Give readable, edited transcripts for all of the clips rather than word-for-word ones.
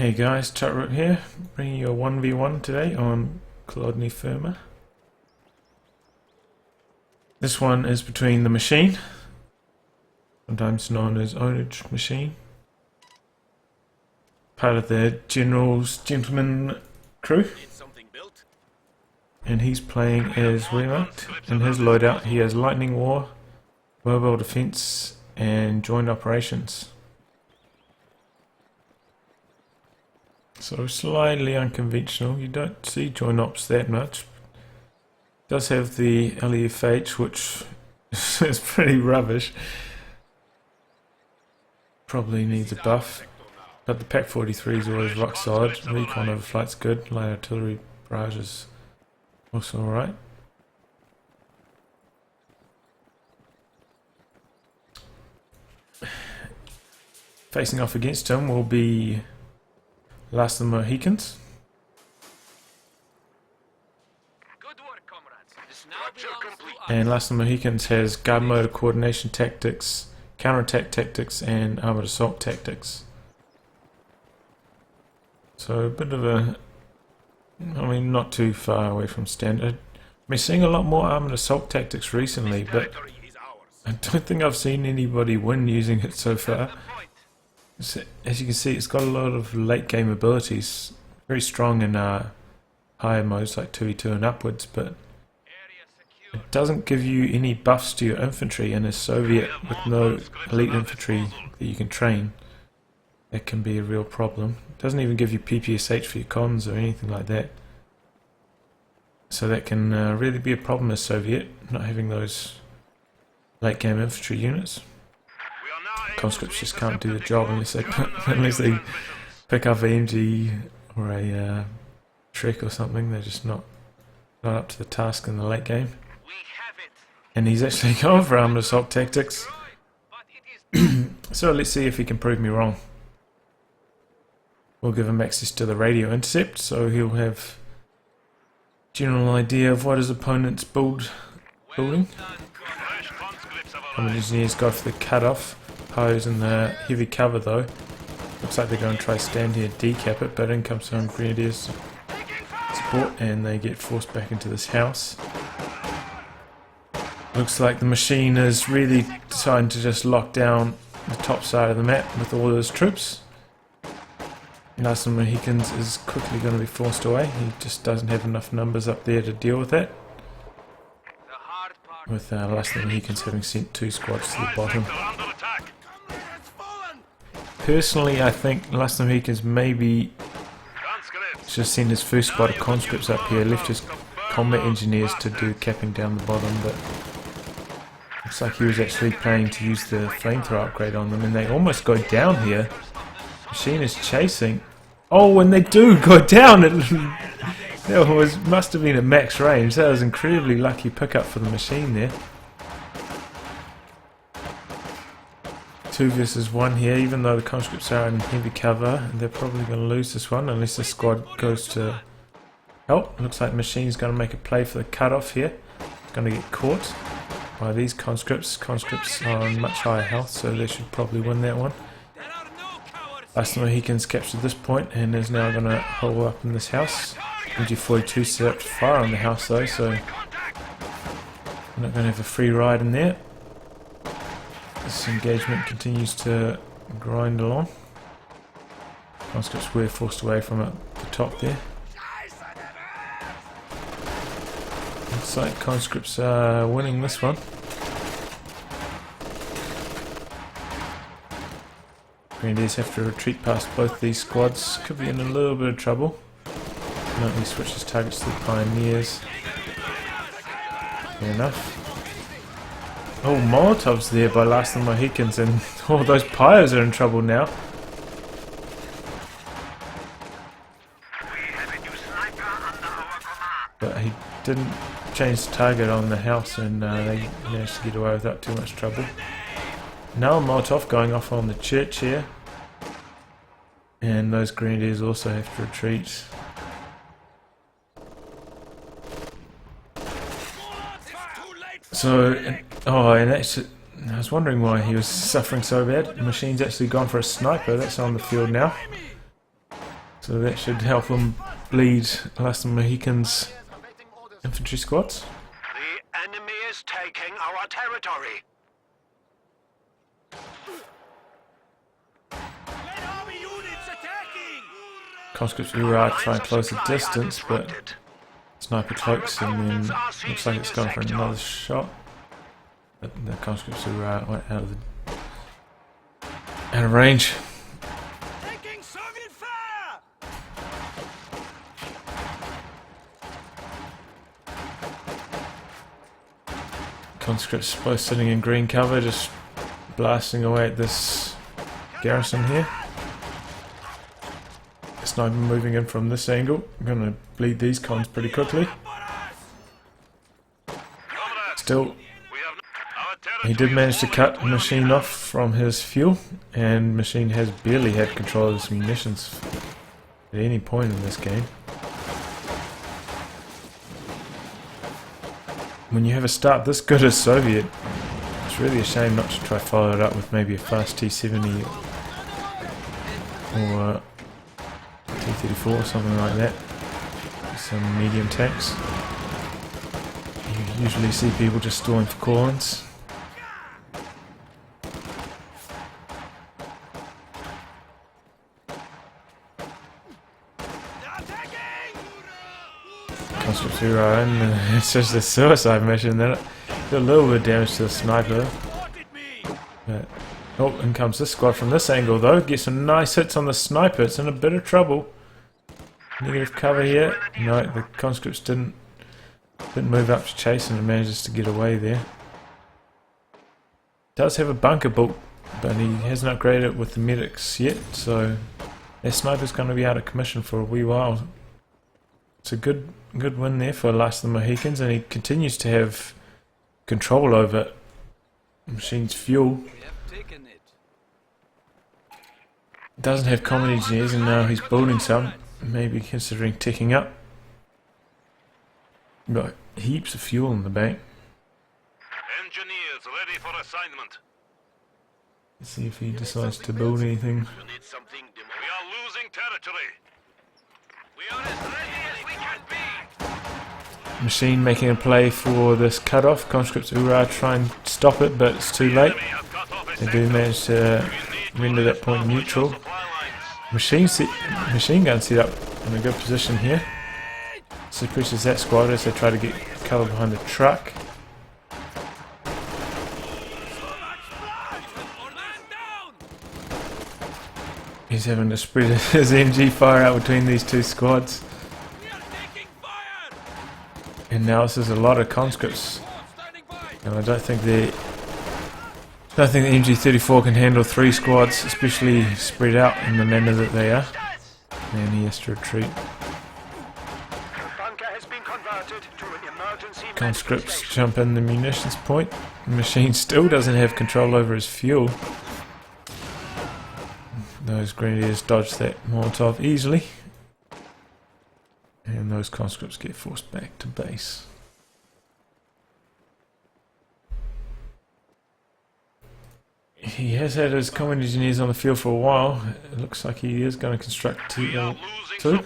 Hey guys, Chutroot here, bringing you a 1v1 today on Kholodny Ferma. This one is between the machine, sometimes known as ownage machine, part of the General's Gentleman crew, and he's playing as Wehrmacht. In his loadout he has Lightning War, Mobile Defense and Joint Operations. So slightly unconventional. You don't see joint ops that much. It does have the LEFH, which is pretty rubbish. Probably needs a buff. But the Pack 43 is always rock solid. Recon overflight's good. Light artillery barrage is also alright. Facing off against him will be Last of the Mohicans. Good work, comrades. This now belongs to us. And Last of the Mohicans has guard mode, coordination tactics, counterattack tactics, and armored assault tactics. So a bit of a, I mean, not too far away from standard. I've been seeing a lot more armored assault tactics recently, but I don't think I've seen anybody win using it so far. As you can see, it's got a lot of late game abilities, very strong in higher modes like 2v2 and upwards, but it doesn't give you any buffs to your infantry, and as Soviet with no elite infantry that you can train, that can be a real problem. It doesn't even give you PPSH for your cons or anything like that, so that can really be a problem as Soviet, not having those late game infantry units. Conscripts just can't do the job unless they pick up an MG or a Trek or something. They're just not up to the task in the late game. And he's actually going for armored assault tactics. So let's see if he can prove me wrong. We'll give him access to the radio intercept, so he'll have a general idea of what his opponent's building. Common engineers go for the cutoff. Pose in the heavy cover though. Looks like they're going to try stand here and decap it, but in comes some grenadiers support and they get forced back into this house. Looks like the machine is really deciding to just lock down the top side of the map with all those troops. Last of the Mohicans is quickly going to be forced away. He just doesn't have enough numbers up there to deal with that. With Last of the Mohicans having sent 2 squads to the bottom. Personally, I think Last of the Mohicans maybe just send his first squad of conscripts up here, left his combat engineers to do capping down the bottom, but looks like he was actually planning to use the flamethrower upgrade on them, and they almost go down here. Machine is chasing. Oh, and they do go down! That must have been at max range. That was incredibly lucky pickup for the machine there. 2 versus 1 here, even though the conscripts are in heavy cover, they're probably going to lose this one unless the squad goes to help. Looks like the machine's going to make a play for the cutoff here. It's going to get caught by these conscripts. Conscripts are on much higher health, so they should probably win that one. Last of the Mohicans captured this point and is now going to hole up in this house. MG42 set up to fire on the house though, so we're not going to have a free ride in there. This engagement continues to grind along. Conscripts were forced away from it at the top there. Looks like conscripts are winning this one. Grenadiers have to retreat past both these squads. Could be in a little bit of trouble. No, he switches targets to the pioneers. Fair enough. Oh, Molotovs there by Last of the Mohicans, and all those pyres are in trouble now. But he didn't change the target on the house, and they managed to get away without too much trouble. Now a Molotov going off on the church here. And those grenadiers also have to retreat. So, and actually, I was wondering why he was suffering so bad. The machine's actually gone for a sniper. That's on the field now. So that should help him bleed last Mohicans infantry squads. The enemy is taking our territory. Conscripts Ura try and close the distance, but sniper cloaks, and then looks like it's gone for another shot. But the conscripts Ura went out of range. Taking Soviet fire! Conscripts both sitting in green cover, just blasting away at this garrison here. Sniper moving in from this angle. I'm going to bleed these cons pretty quickly. Still, he did manage to cut Machine off from his fuel, and Machine has barely had control of his munitions at any point in this game. When you have a start this good as Soviet, it's really a shame not to try follow it up with maybe a fast T-70 or T-34 or something like that. Some medium tanks. You usually see people just stalling for call-ins. Conscripts who are in, it's just a suicide mission. They do a little bit of damage to the sniper. But, oh, in comes this squad from this angle though. Gets some nice hits on the sniper. It's in a bit of trouble. Negative cover here. No, the conscripts didn't move up to chase, and it manages to get away there. Does have a bunker built, but he hasn't upgraded it with the medics yet, so their sniper's going to be out of commission for a wee while. It's a good win there for Last of the Mohicans, and he continues to have control over Machine's fuel. Doesn't have common engineers, and now he's building some, maybe considering ticking up. Got heaps of fuel in the bank. Engineers ready for assignment. Let's see if he decides to build anything. We need something. We are losing territory. We are as ready as we can be. Machine making a play for this cutoff. Conscripts Ura try and stop it, but it's too late. They do manage to render that point neutral. Machine gun set up in a good position here. Suppresses that squad as they try to get cover behind the truck. He's having to spread his MG fire out between these two squads. And now this is a lot of conscripts. And I don't think the MG34 can handle 3 squads, especially spread out in the manner that they are. And he has to retreat. Conscripts jump in the munitions point. Machine still doesn't have control over his fuel. Those grenadiers dodge that Molotov easily. And those conscripts get forced back to base. He has had his common engineers on the field for a while. It looks like he is going to construct TL2.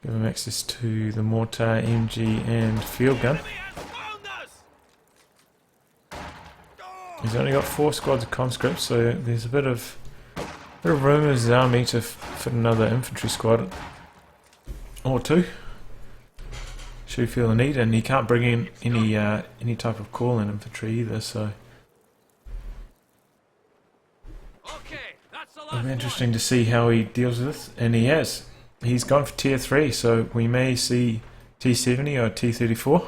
Give him access to the mortar, MG and field gun. He's only got 4 squads of conscripts, so there's a bit of room in his army to fit another infantry squad or 2. Should we feel the need, and he can't bring in any type of call-in infantry either, so it'll be interesting to see how he deals with this, and he has. He's gone for tier 3, so we may see T70 or T34.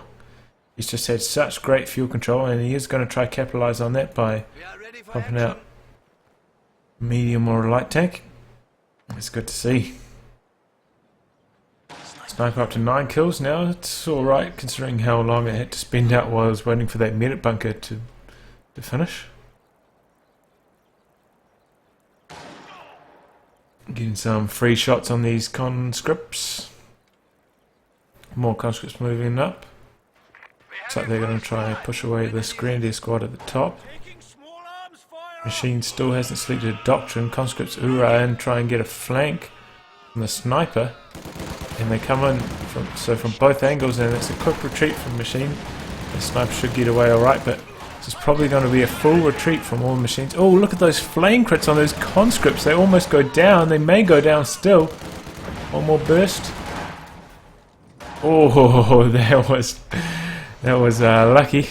He's just had such great fuel control, and he is going to try to capitalise on that by pumping out medium or a light tank. It's good to see. Sniper up to 9 kills now. It's alright considering how long it had to spend out while I was waiting for that medic bunker to finish. Getting some free shots on these conscripts. More conscripts moving up. Looks like they're going to try and push away this grenadier squad at the top. Machine still hasn't selected a doctrine. Conscripts hoorah and try and get a flank from the sniper. And they come in from both angles, and it's a quick retreat from Machine. The sniper should get away alright, but this is probably going to be a full retreat from all the machines. Oh, look at those flame crits on those conscripts. They almost go down. They may go down still. One more burst. Oh, that was lucky.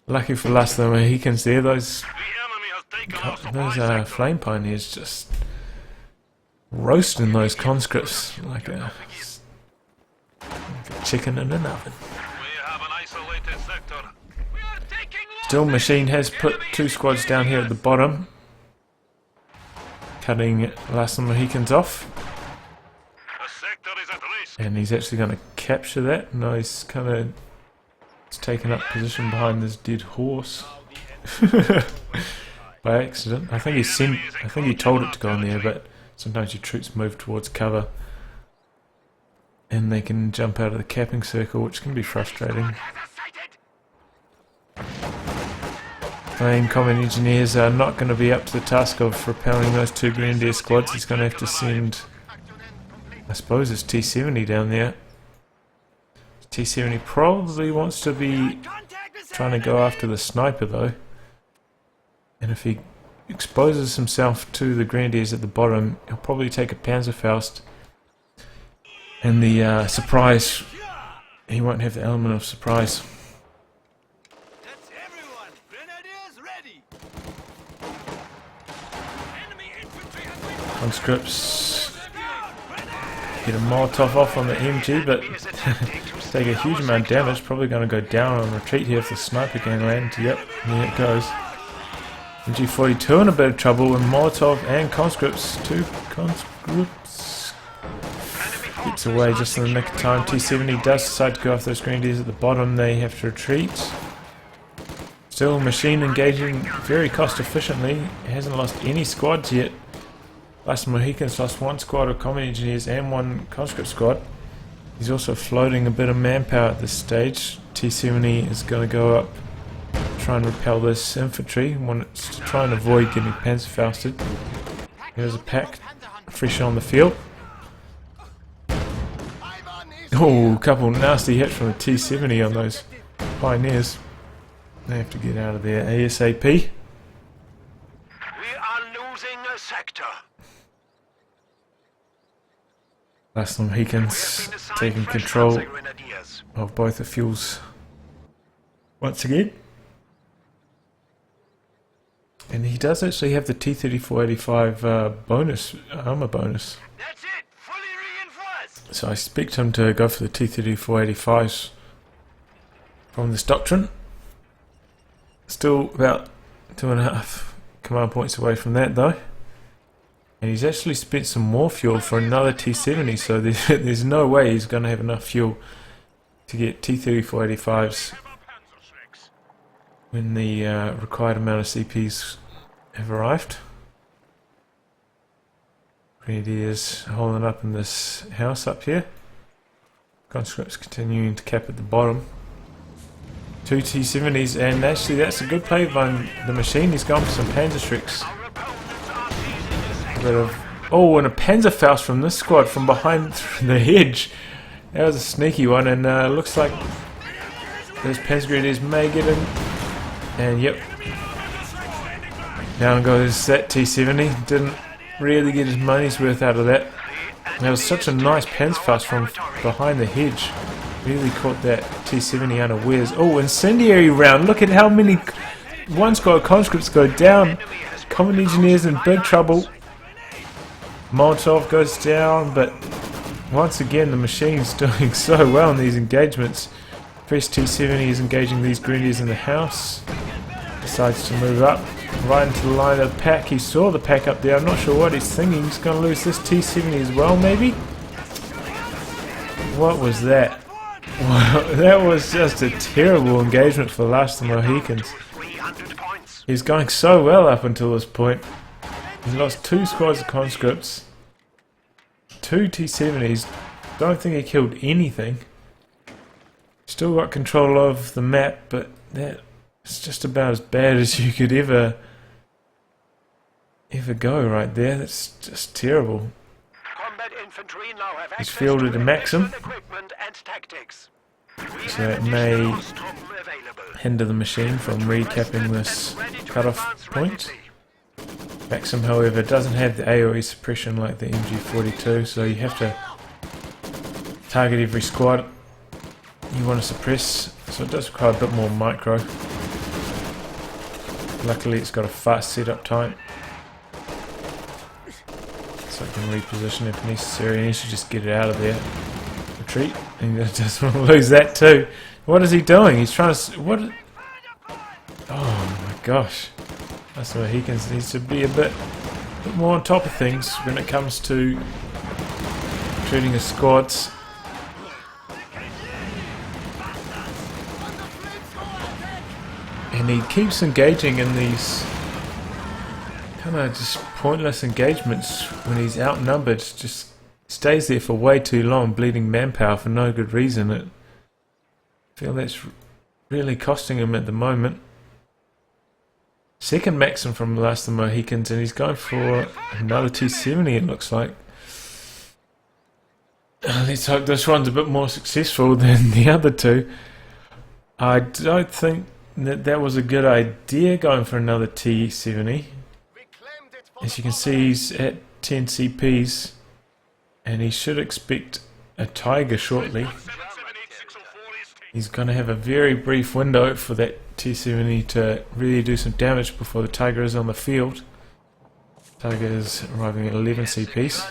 Lucky for us, the Mohicans there. Those flame pioneers just roasting those conscripts like a chicken in an oven. Still, Machine has put 2 squads down here at the bottom, cutting Last of the Mohicans off. And he's actually going to capture that. No, he's kind of taken up position behind this dead horse by accident. I think he told it to go in there, but sometimes your troops move towards cover and they can jump out of the capping circle, which can be frustrating. Main common engineers are not going to be up to the task of repelling those 2 Grenadier squads. He's going to have to send, I suppose it's T-70 down there. T-70 probably wants to be trying to go after the sniper though. And if he exposes himself to the Grenadiers at the bottom, he'll probably take a Panzerfaust. And the surprise, he won't have the element of surprise. Conscripts get a Molotov off on the MG, but take a huge amount of damage. Probably going to go down on retreat here if the sniper can land. Yep, there it goes. MG42 in a bit of trouble with Molotov and conscripts. 2 conscripts. Gets away just in the nick of time. T-70 does decide to go after those Grenadiers at the bottom. They have to retreat. Still, Machine engaging very cost efficiently. He hasn't lost any squads yet. Last Mohicans lost 1 squad of common engineers and 1 conscript squad. He's also floating a bit of manpower at this stage. T-70 is going to go up, try and repel this infantry. Wants to try and avoid getting Panzerfausted. There's a pack fresh on the field. Oh, a couple nasty hits from the T-70 on those pioneers. They have to get out of there ASAP. We are losing a sector. Last Mohicans taking control of both the fuels once again. And he does actually have the T-3485 bonus, armor bonus. That's it, fully reinforced. So I expect him to go for the T-3485s from this doctrine. Still about 2.5 command points away from that though. And he's actually spent some more fuel for another T-70, so there's no way he's going to have enough fuel to get T-3485s when the required amount of CPs have arrived. Grenadiers holding up in this house up here. Conscripts continuing to cap at the bottom. 2 T-70s, and actually that's a good play by the Machine. He's gone for some Panzerschrecks. Oh, and a Panzerfaust from this squad from behind the hedge. That was a sneaky one, and looks like those Panzer Grenadiers may get in. And yep, down goes that T-70. Didn't really get his money's worth out of that. That was such a nice Panzerfaust from behind the hedge. Really caught that T-70 unawares. Oh, incendiary round. Look at how many 1 squad conscripts go down. Common engineers in big trouble. Molotov goes down, but once again the Machine's doing so well in these engagements. First T-70 is engaging these Grenadiers in the house. Decides to move up right into the line of the pack. He saw the pack up there. I'm not sure what he's thinking. He's going to lose this T-70 as well, maybe? What was that? That was just a terrible engagement for Last of the Mohicans. He's going so well up until this point. He's lost 2 squads of conscripts, 2 T-70s, don't think he killed anything. Still got control of the map, but that's just about as bad as you could ever ever go right there. That's just terrible. Combat infantry now have He's access fielded to a Maxim. excellent equipment and tactics. We So have that may additional Ostrom available. hinder the machine from recapping this Ready to cutoff advance point. rapidly. Maxim, however, doesn't have the AoE suppression like the MG42, so you have to target every squad you want to suppress, so it does require a bit more micro. Luckily it's got a fast setup time, so I can reposition if necessary, and he should just get it out of there. Retreat, and he doesn't lose that too. What is he doing? He's trying to... what? Oh my gosh. That's where Mohicans needs to be a bit more on top of things when it comes to treating his squads. And he keeps engaging in these kind of just pointless engagements when he's outnumbered. Just stays there for way too long, bleeding manpower for no good reason. I feel that's really costing him at the moment. Second Maxim from the last of the Mohicans, and he's going for another T70 it looks like. Let's hope this one's a bit more successful than the other two. I don't think that was a good idea, going for another T70. As you can see, he's at 10 CPs, and he should expect a Tiger shortly. He's going to have a very brief window for that T70 to really do some damage before the Tiger is on the field. Tiger is arriving at 11 CPs.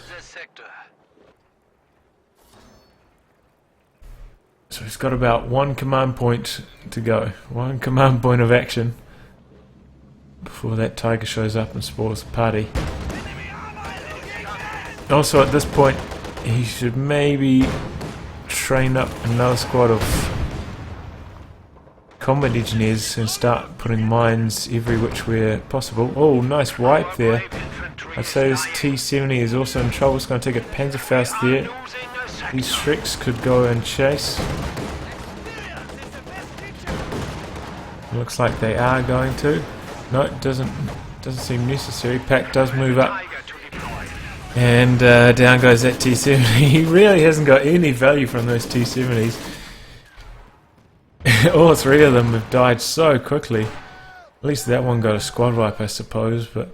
So he's got about one command point to go. One command point of action before that Tiger shows up and spoils the party. Also at this point he should maybe train up another squad of combat engineers and start putting mines every which way possible. Oh, nice wipe there. I'd say this T70 is also in trouble. It's going to take a Panzerfaust there. These Shreks could go and chase. Looks like they are going to. No, it doesn't seem necessary. Pack does move up. And down goes that T70. He really hasn't got any value from those T70s. All three of them have died so quickly. At least that one got a squad wipe, I suppose, but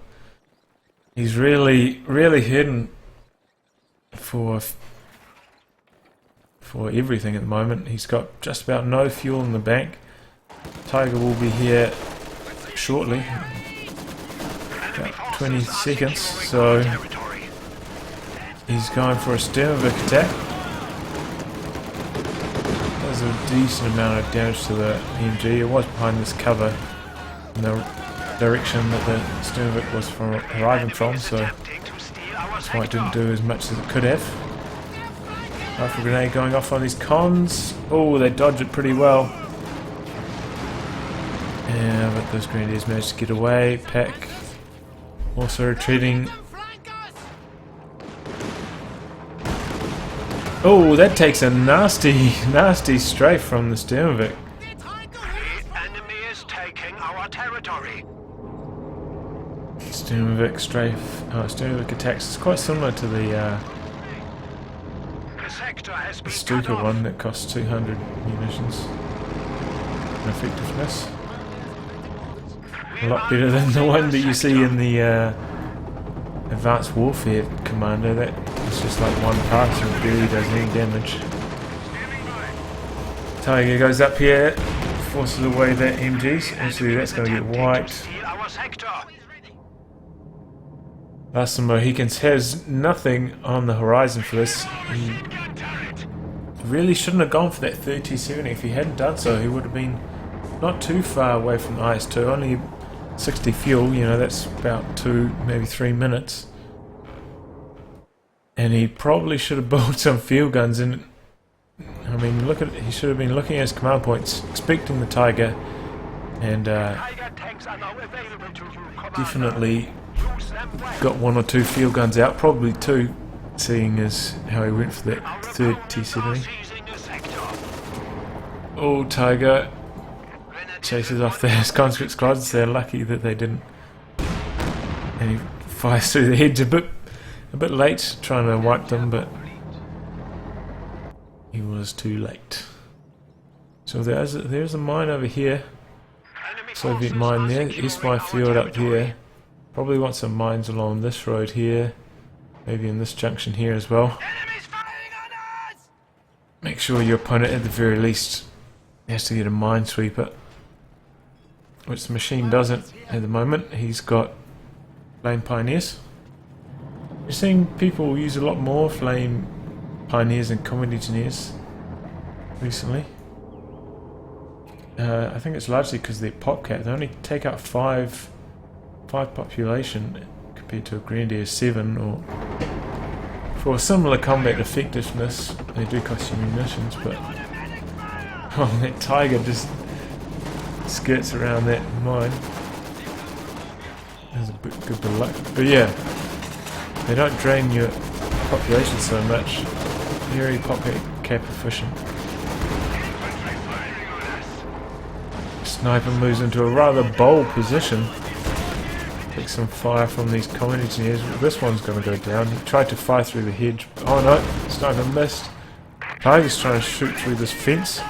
he's really hidden for everything at the moment. He's got just about no fuel in the bank. Tiger will be here shortly, about 20 seconds, so he's going for a Sturmovik attack. Does a decent amount of damage to the EMG. It was behind this cover in the direction that the Sturmovik was arriving from, so that's why it didn't do as much as it could have. Rifle grenade going off on these cons. Oh, they dodge it pretty well. Yeah, but those grenadiers managed to get away. Pack also retreating. Oh, that takes a nasty strafe from the Sturmovik. The enemy is taking our territory. Sturmovik strafe. Sturmovik attacks is quite similar to the Sector has been cut Stuka off. one that costs 200 munitions and effectiveness. A lot better than the one that you see in the Advanced Warfare Commander. That is just like one pass and barely does any damage. Tiger goes up here, forces away that MGs. Actually, that's going to get wiped. Steal our sector. Last of the Mohicans has nothing on the horizon for this. He really shouldn't have gone for that 3070. If he hadn't done so, he would have been not too far away from IS-2, only 60 fuel, you know, that's about 2, maybe 3 minutes. And he probably should have built some field guns in. I mean, he should have been looking at his command points, expecting the Tiger, and Tiger tanks are now available to you, Commander. definitely Use them well. got 1 or 2 field guns out, probably 2, seeing as how he went for that third T70. Seizing the sector. Oh, Tiger chases off their conscript squads. They're lucky that they didn't. And he fires through the hedge a bit late, trying to wipe them, but he was too late. So there's a mine over here. Soviet mine there. East my field up here. Probably want some mines along this road here. Maybe in this junction here as well. Make sure your opponent at the very least has to get a minesweeper, which the machine doesn't at the moment. He's got flame pioneers. You're seeing people use a lot more flame pioneers and combat engineers recently. I think it's largely because they're popcat. They only take out 5 population compared to a Grenadier 7, or for similar combat effectiveness. They do cost you munitions, but oh, that Tiger just skirts around that mine. There's a good bit of luck, but yeah, they don't drain your population so much. Very popcat efficient. Sniper moves into a rather bold position. Takes some fire from these combat engineers. This one's going to go down. He tried to fire through the hedge. Oh no, Sniper missed. Tiger's trying to shoot through this fence.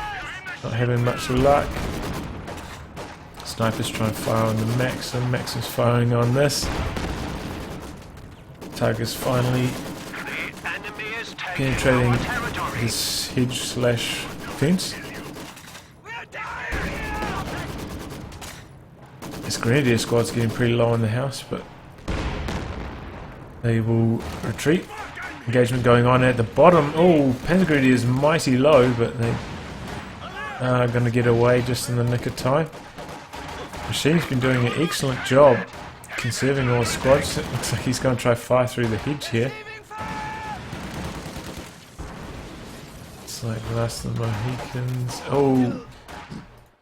Not having much luck. Sniper's trying to fire on the Maxim. Maxim's firing on this. Tiger's finally penetrating this hedge slash fence. This Grenadier squad's getting pretty low in the house, but they will retreat. Engagement going on at the bottom. Oh, Panzer Grenadier is mighty low, but they are going to get away just in the nick of time. Machine's been doing an excellent job conserving all the squads. It looks like he's going to try fire through the hedge here. It's like last of the Mohicans. Oh,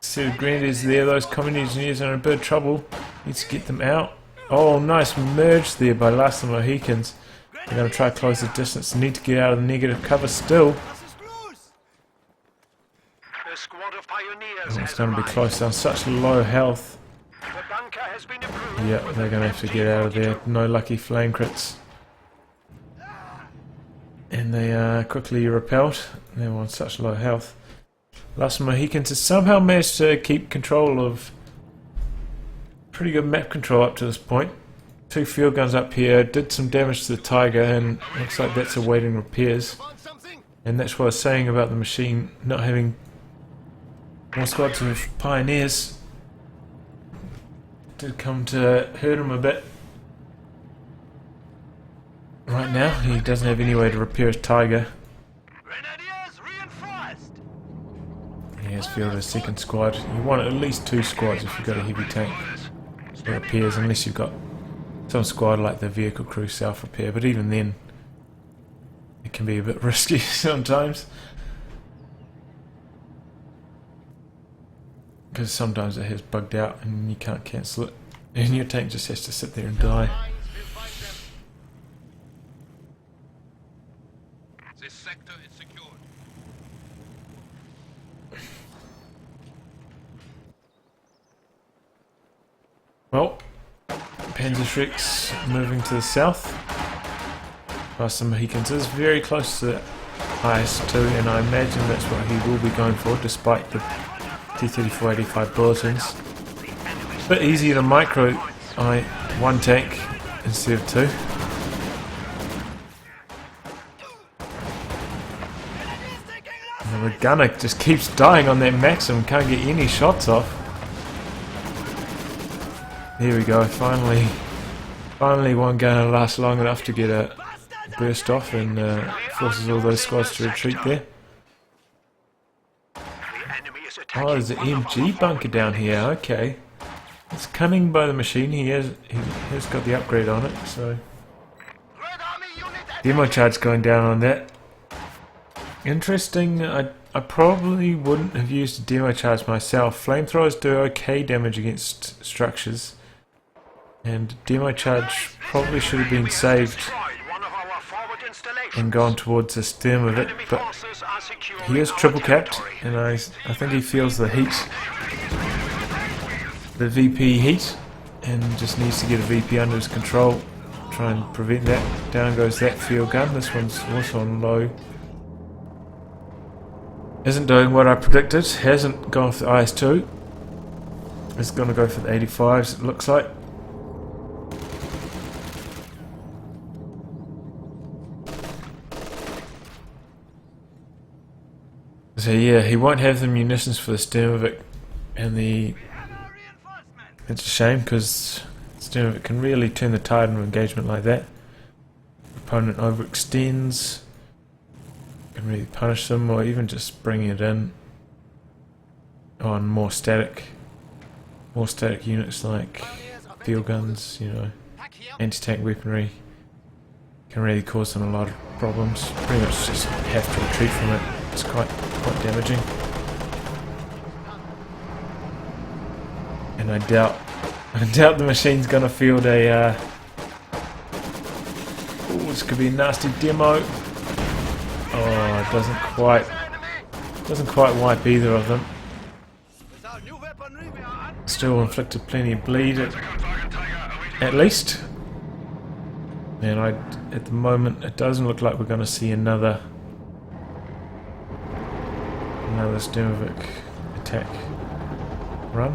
see the Grenadiers there. Those combat engineers are in a bit of trouble. Needs to get them out. Oh, nice merge there by last of the Mohicans. They're going to try to close the distance. Need to get out of the negative cover still. Oh, it's going to be close down. Such low health. Yeah, they're going to have to get out of there. No lucky flame crits. And they are quickly repelled. They're on such low health. Last Mohicans has somehow managed to keep control of pretty good map control up to this point. 2 field guns up here, did some damage to the Tiger, and looks like that's awaiting repairs. And that's what I was saying about the machine not having more squads of pioneers. Did come to hurt him a bit. Right now, he doesn't have any way to repair his Tiger. He has fielded a second squad. You want at least 2 squads if you've got a heavy tank that repairs, unless you've got some squad like the vehicle crew self-repair, but even then it can be a bit risky sometimes, because sometimes it has bugged out and you can't cancel it, and your tank just has to sit there and die. This sector is secured. Well, Panzerschreck's moving to the south. Past the Mohicans is very close to IS-2, and I imagine that's what he will be going for, despite the T-34-85 bulletins. It's a bit easier to micro 1 tank instead of 2. And the gunner just keeps dying on that Maxim, can't get any shots off. Here we go, finally one gunner lasts long enough to get a burst off and forces all those squads to retreat there. Oh, there's an MG bunker down here, okay. It's cunning by the machine, he has got the upgrade on it, so... Demo charge going down on that. Interesting, I probably wouldn't have used a demo charge myself. Flamethrowers do okay damage against structures. And demo charge probably should have been saved and gone towards the stem of it, but he is triple capped, and I think he feels the heat, the VP heat, and just needs to get a VP under his control. try and prevent that. Down goes that field gun. This one's also on low. Isn't doing what I predicted. Hasn't gone for the IS-2. It's going to go for the 85s, it looks like. So yeah, he won't have the munitions for the Sturmovik and the... It's a shame because Sturmovik can really turn the tide in an engagement like that. Opponent overextends. Can really punish them, or even just bringing it in on more static units like field guns, you know, anti-tank weaponry. Can really cause them a lot of problems. Pretty much just have to retreat from it. It's quite damaging. And I doubt the machine's gonna field a oh, this could be a nasty demo. Oh, it doesn't quite wipe either of them. Still inflicted plenty of bleed at least. And at the moment it doesn't look like we're gonna see another Sturmovik attack run.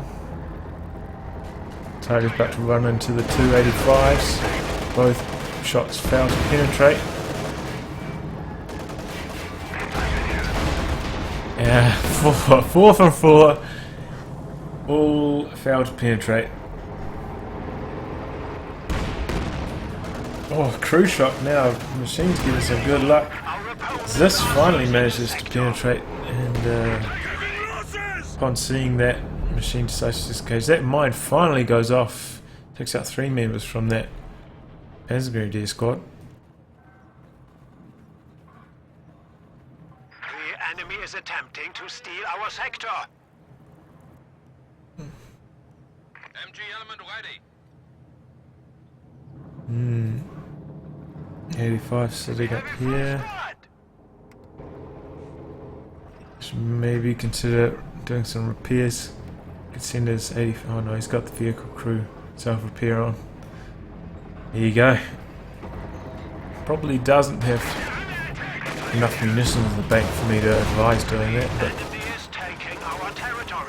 Tiger's about to run into the 285s. Both shots fail to penetrate. Yeah, 4 from 4. All failed to penetrate. Oh, crew shock now. Machine's giving some good luck. This finally manages to penetrate, and upon seeing that, machine decides to disengage. That mine finally goes off. Takes out 3 members from that Panzergrenadier squad. The enemy is attempting to steal our sector. MG element ready. 85 sitting up here. Should maybe consider doing some repairs. Could send his 80. Oh no, he's got the vehicle crew self-repair on. There you go. Probably doesn't have enough munitions in the bank for me to advise doing that, but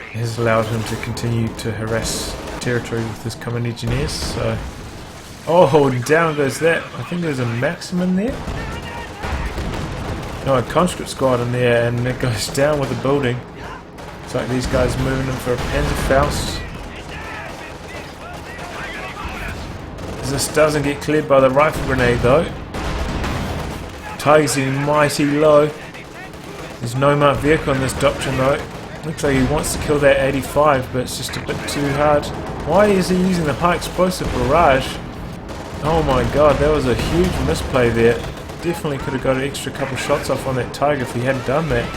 it has allowed him to continue to harass territory with his common engineers. So, oh, down goes that. I think there's a Maxim in there. No, a conscript squad in there, and it goes down with the building. It's like these guys moving in for a Panzerfaust. This doesn't get cleared by the rifle grenade though. Tiger's getting mighty low. There's no marked vehicle on this doctrine though. Looks like he wants to kill that 85, but it's just a bit too hard. Why is he using the high explosive barrage? Oh my god, that was a huge misplay there. Definitely could have got an extra couple shots off on that Tiger if he hadn't done that.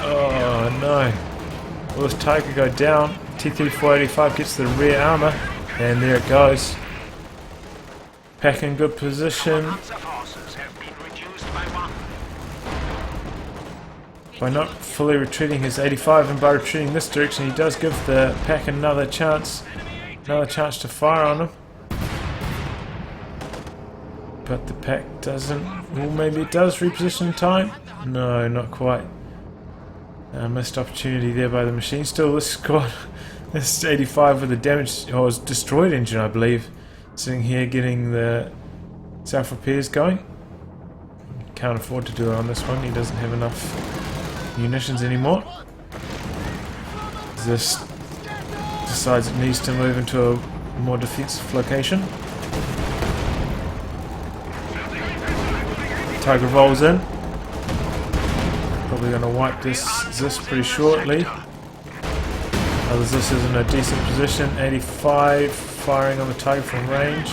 Oh no. Will this Tiger go down? T-3485 gets the rear armor, and there it goes. Pack in good position. By not fully retreating his 85 and by retreating this direction, he does give the pack another chance to fire on him. But the pack doesn't. Well, maybe it does reposition in time. No, not quite. Missed opportunity there by the machine. Still, this squad, this 85 with the damaged, or destroyed engine, I believe, sitting here getting the self repairs going. Can't afford to do it on this one. He doesn't have enough munitions anymore. This decides it needs to move into a more defensive location. Tiger rolls in. Probably going to wipe this pretty shortly. Others, this is in a decent position. 85 firing on the Tiger from range.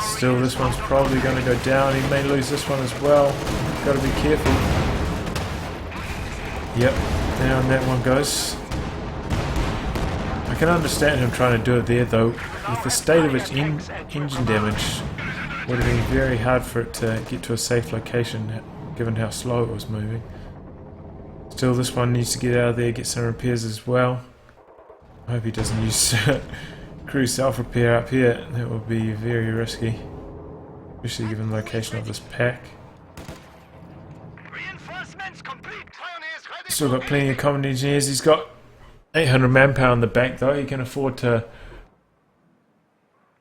Still, this one's probably going to go down. He may lose this one as well. Got to be careful. Yep, down that one goes. I can understand him trying to do it there though. With the state of its engine damage, it would have been very hard for it to get to a safe location given how slow it was moving. Still, this one needs to get out of there, get some repairs as well. hope he doesn't use crew self-repair up here. That would be very risky, especially given the location of this pack. Reinforcements complete. Pioneers ready. Still got plenty of common engineers. He's got 800 manpower in the bank though. He can afford to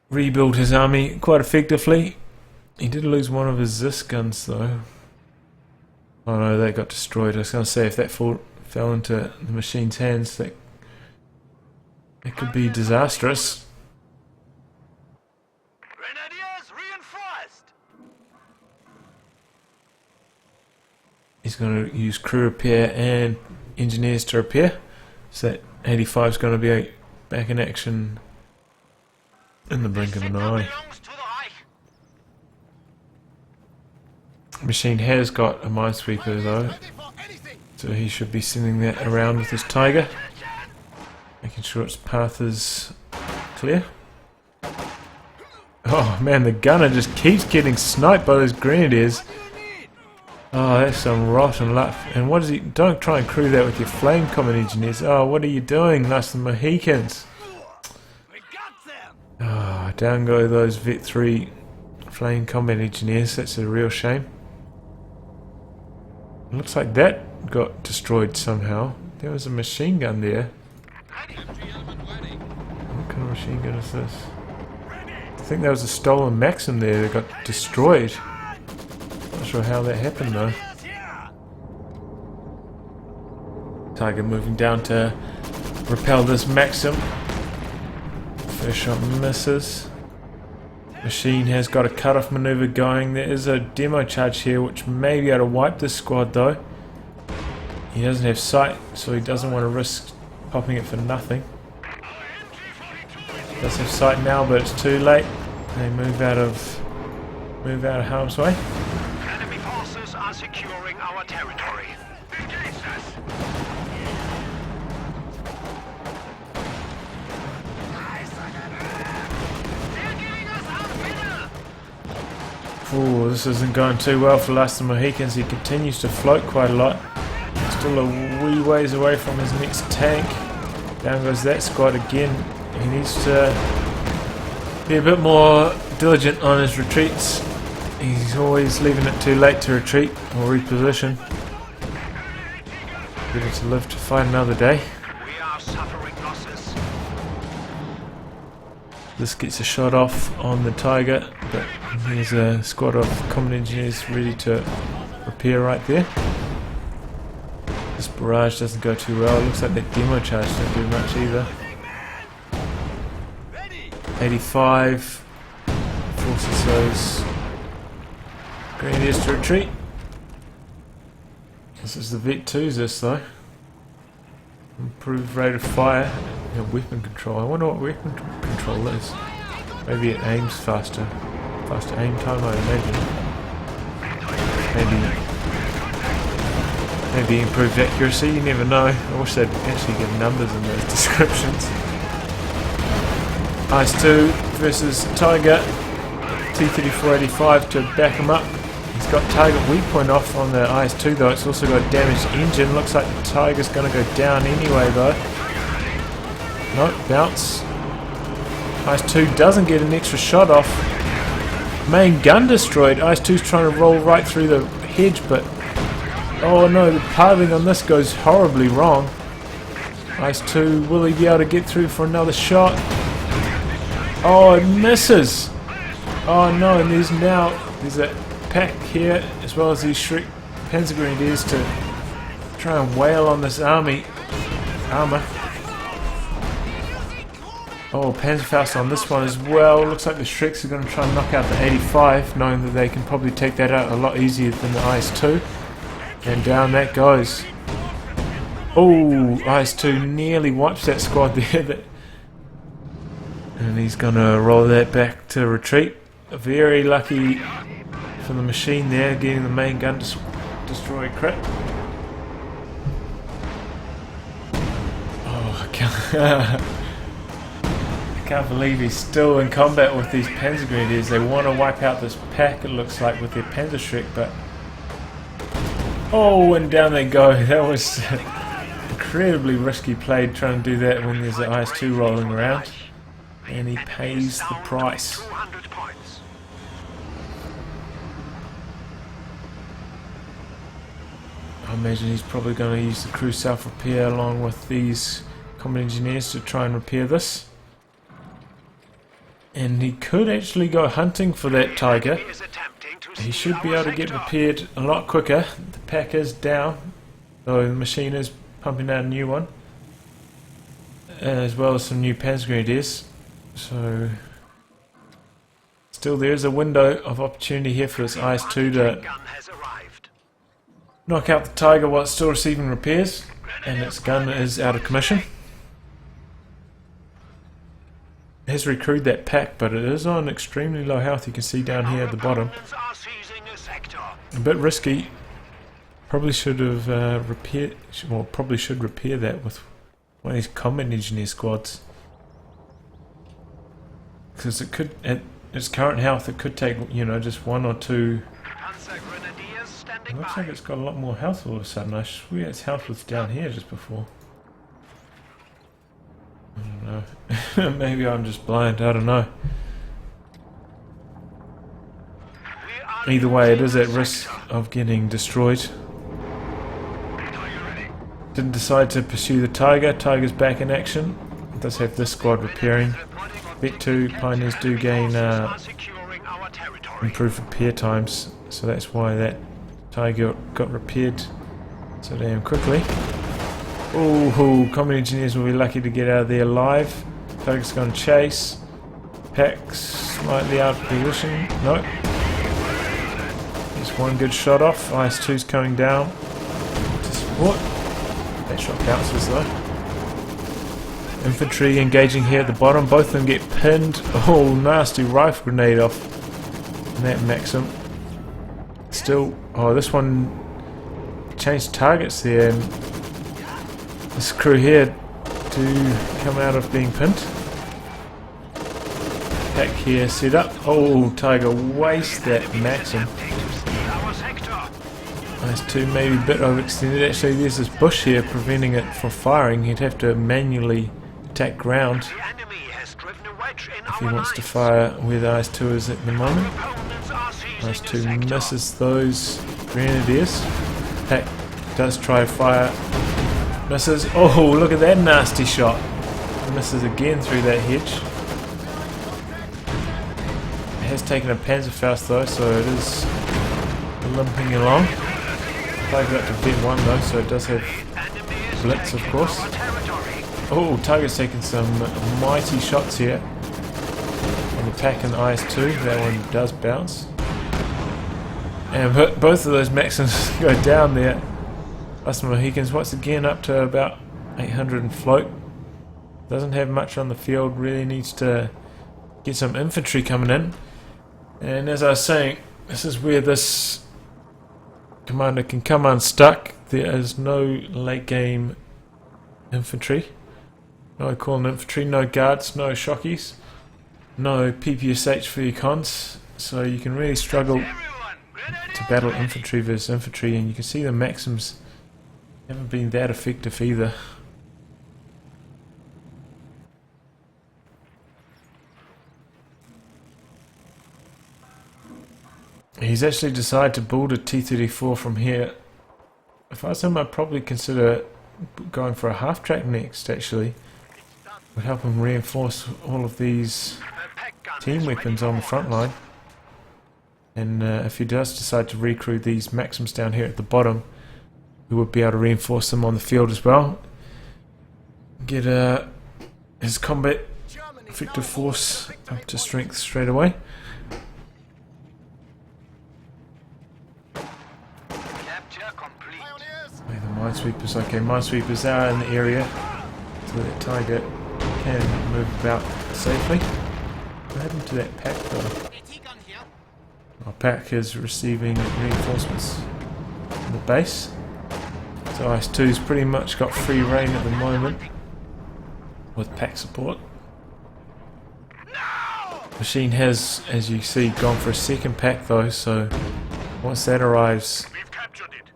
rebuild his army quite effectively. He did lose one of his Zis guns though. Oh no, that got destroyed. I was going to say if that fell into the machine's hands, that could be disastrous. Grenadiers reinforced. He's going to use crew repair and engineers to repair. So that 85 is going to be back in action in the blink of an eye. Belongs to the Reich. Machine has got a minesweeper though, so he should be sending that around with his Tiger, making sure its path is clear. Oh man, the gunner just keeps getting sniped by those grenadiers. Oh, that's some rotten luck. And what is he? Don't try and crew that with your flame combat engineers. Oh, what are you doing? That's the Mohicans. Oh, down go those Vet 3 flame combat engineers. That's a real shame. Looks like that got destroyed somehow. There was a machine gun there. What kind of machine gun is this? I think there was a stolen Maxim there that got destroyed. Not sure how that happened though. Tiger moving down to repel this Maxim. First shot misses. Machine has got a cut-off maneuver going. There is a demo charge here which may be able to wipe this squad though. He doesn't have sight, so he doesn't want to risk popping it for nothing. Does have sight now, but it's too late. They move out of harm's way. Enemy forces are securing our territory. Engage us. They're giving us our fiddle. Ooh, this isn't going too well for Last of the Mohicans. He continues to float quite a lot. Still a wee ways away from his next tank. Down goes that squad again. He needs to be a bit more diligent on his retreats. He's always leaving it too late to retreat or reposition. Better to live to fight another day. We are suffering losses. This gets a shot off on the Tiger, but there's a squad of common engineers ready to repair right there. This barrage doesn't go too well. It looks like that demo charge didn't do much either. 85 forces those grenadiers to retreat. This is the Vet 2's this though. Improved rate of fire and weapon control. I wonder what weapon control is. Maybe it aims faster. Faster aim time, I imagine. Maybe improved accuracy, you never know. I wish they'd actually give numbers in those descriptions. Ice 2 versus Tiger. T-3485 to back him up. He's got target weak point off on the IS-2 though. It's also got a damaged engine. Looks like the Tiger's going to go down anyway though. Nope, bounce. IS-2 doesn't get an extra shot off. Main gun destroyed. IS-2's trying to roll right through the hedge, but oh no, the pathing on this goes horribly wrong. IS-2, will he be able to get through for another shot? Oh, it misses! Oh no, and there's a pack here, as well as these Shrek Panzer Grenadiers to try and wail on this armor. Oh, Panzerfaust on this one as well. Looks like the Shreks are going to try and knock out the 85, knowing that they can probably take that out a lot easier than the IS-2. And down that goes. Oh, IS-2 nearly wipes that squad there. And he's going to roll that back to retreat. Very lucky for the machine there, getting the main gun destroy crit. Oh, I can't believe he's still in combat with these Panzer Grenadiers. They want to wipe out this pack, it looks like, with their Panzer Shrek, but oh, and down they go. That was incredibly risky play trying to do that when there's an IS-2 rolling around, and he pays the price. 200 points. I imagine he's probably going to use the crew self-repair along with these combat engineers to try and repair this. And he could actually go hunting for that Tiger. He is attempting to He steal should be our able to get sector. repaired a lot quicker. The pack is down, so the machine is pumping out a new one, as well as some new Panzergrenadiers. So still there is a window of opportunity here for this IS-2 to Gun has arrived. knock out the Tiger while it's still receiving repairs, and its gun is out of commission. It has recruited that pack, but it is on extremely low health. You can see down here at the bottom. Opponents are seizing a sector. A bit risky. Probably should have repaired. Well, probably should repair that with one of these combat engineer squads, because it could, at its current health, it could take, you know, just one or two. Panzer Grenadiers It standing looks by. like it's got a lot more health all of a sudden. I swear its health was down here just before. I don't know. Maybe I'm just blind. I don't know. We are Either way, it is at losing risk sector. of getting destroyed. Tiger ready. Didn't decide to pursue the Tiger. Tiger's back in action. It does have this squad repairing. Bet 2 Pioneers do gain Are securing our territory. improved repair times, so that's why that Tiger got repaired so damn quickly. Oh, combat engineers will be lucky to get out of there alive. Tiger's going to chase. Pack's slightly out of position. Nope. There's one good shot off. IS-2's coming down to support. That shot bounces though. Infantry engaging here at the bottom. Both of them get pinned. Oh, nasty rifle grenade off. And that Maxim. Still, oh, this one changed targets there. And this crew here to come out of being pinned. Pack here set up. Oh, Tiger wastes that Maxim. Attempting to steal our sector. IS-2 maybe a bit overextended. Actually, there's this bush here preventing it from firing. He'd have to manually attack ground The enemy has driven a wedge in if he our wants to lines. fire where the IS-2 is at the moment. Opponents are seizing a IS-2 sector. misses those grenadiers. Pack does try fire. Misses. Oh, look at that nasty shot. Misses again through that hedge. It has taken a Panzerfaust though, so it is limping along. Tiger up to Vet 1 though, so it does have Enemy is blitz, of taking course. our territory. Oh, Tiger's taken some mighty shots here. On the Pack and the IS-2, that one does bounce. And both of those Maxims go down there. Us Mohicans once again up to about 800 and float. Doesn't have much on the field, really needs to get some infantry coming in. And as I was saying, this is where this commander can come unstuck. There is no late game infantry. No calling infantry, no guards, no shockies, no PPSH for your cons. So you can really struggle to battle infantry versus infantry, and you can see the Maxims haven't been that effective either. He's actually decided to build a T-34 from here. If I was him, I'd probably consider going for a half-track next, actually. Would help him reinforce all of these team weapons on the front line. And if he does decide to recruit these Maxims down here at the bottom, we would be able to reinforce them on the field as well. Get his combat effective force up to strength straight away. Capture complete. Hey, the minesweepers. Okay, minesweepers are in the area, so that Tiger can move about safely. What happened to that Pack though? Our Pack is receiving reinforcements in the base. So IS-2's pretty much got free reign at the moment with Pack support. Machine has, as you see, gone for a second Pack though, so once that arrives, We've captured it.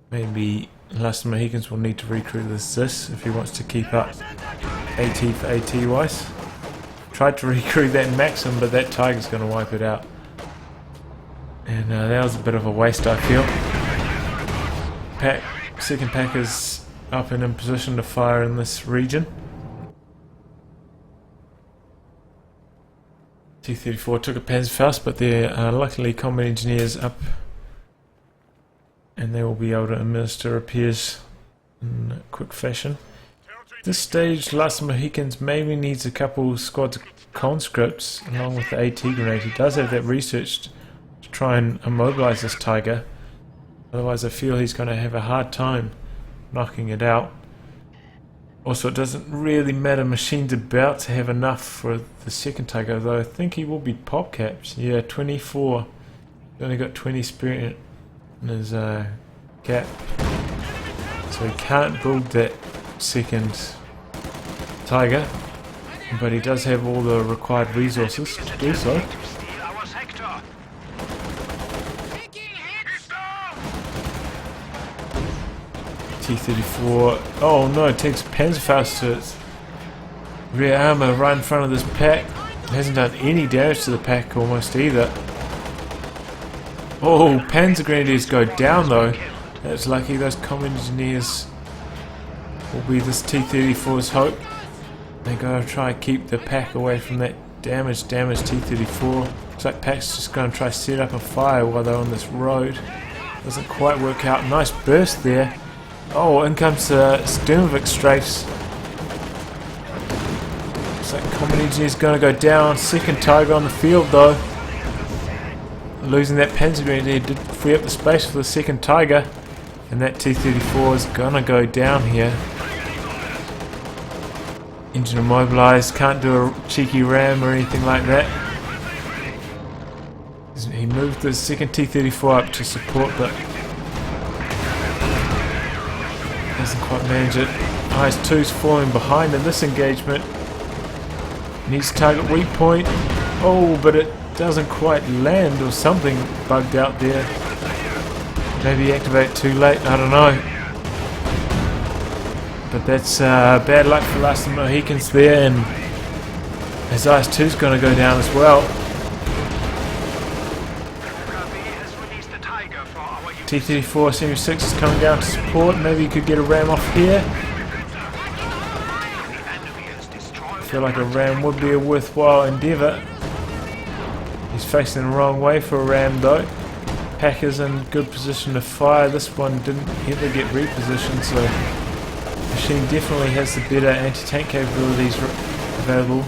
maybe Last Mohicans will need to recruit this if he wants to keep up AT for AT wise. Tried to recruit that Maxim, but that Tiger's going to wipe it out. And that was a bit of a waste, I feel. Second pack is up and in position to fire in this region. T-34 took a Panzerfaust, but they're luckily combat engineers up, and they will be able to administer repairs in a quick fashion. At this stage, Last Mohicans maybe needs a couple squads of conscripts along with the AT grenade. He does have that researched to try and immobilize this Tiger. Otherwise I feel he's going to have a hard time knocking it out. Also, it doesn't really matter. Machine's about to have enough for the second Tiger, though I think he will be pop caps. Yeah, 24. He's only got 20 spirit in his cap. So he can't build that second Tiger. But he does have all the required resources to do so. T-34. Oh no, it takes Panzerfaust to its rear armor right in front of this pack. It hasn't done any damage to the pack almost either. Oh, Panzer Grenadiers go down though. That's lucky. Those combat engineers will be this T-34's hope. They gotta try and keep the pack away from that damaged T-34. Looks like pack's just gonna try to set up a fire while they're on this road. Doesn't quite work out. Nice burst there. Oh, in comes the Sturmovik strafes. Looks like combat engineer's gonna go down. Second Tiger on the field though. Losing that Panzer Grenadier did free up the space for the second Tiger. And that T-34 is gonna go down here. Engine immobilized, can't do a cheeky ram or anything like that. He moved the second T-34 up to support, but doesn't quite manage it. IS-2's falling behind in this engagement. Needs to target weak point. Oh, but it doesn't quite land, or something bugged out there. Maybe activate too late, I don't know. But that's bad luck for Last Mohicans there, and his IS-2's going to go down as well. T-34 76 is coming down to support. Maybe you could get a ram off here. I feel like a ram would be a worthwhile endeavour. He's facing the wrong way for a ram though. Packer's in good position to fire. This one didn't ever get repositioned, so Machine definitely has the better anti-tank capabilities available.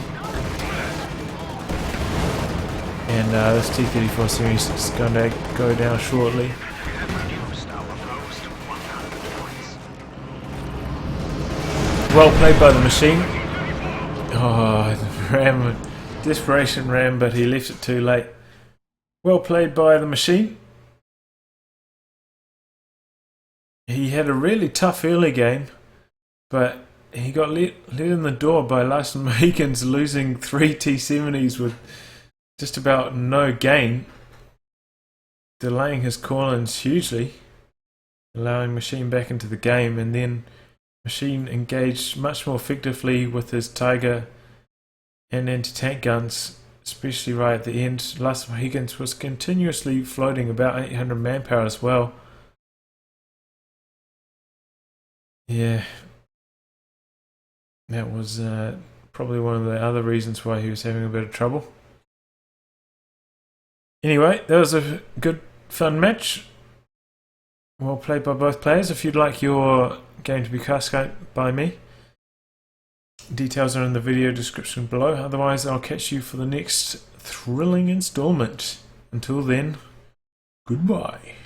And this T-34 series is going to go down shortly. Well played by the Machine. Oh, the ram, desperation ram, but he left it too late. Well played by the Machine. He had a really tough early game, but he got let in the door by Last Mohicans, losing 3 T-70s with just about no gain, delaying his call-ins hugely, allowing Machine back into the game, and then Machine engaged much more effectively with his Tiger and anti-tank guns, especially right at the end. Last Mohicans was continuously floating about 800 manpower as well. Yeah, that was probably one of the other reasons why he was having a bit of trouble. Anyway, that was a good, fun match. Well played by both players. If you'd like your game to be cast by me, details are in the video description below. Otherwise, I'll catch you for the next thrilling installment. Until then, goodbye.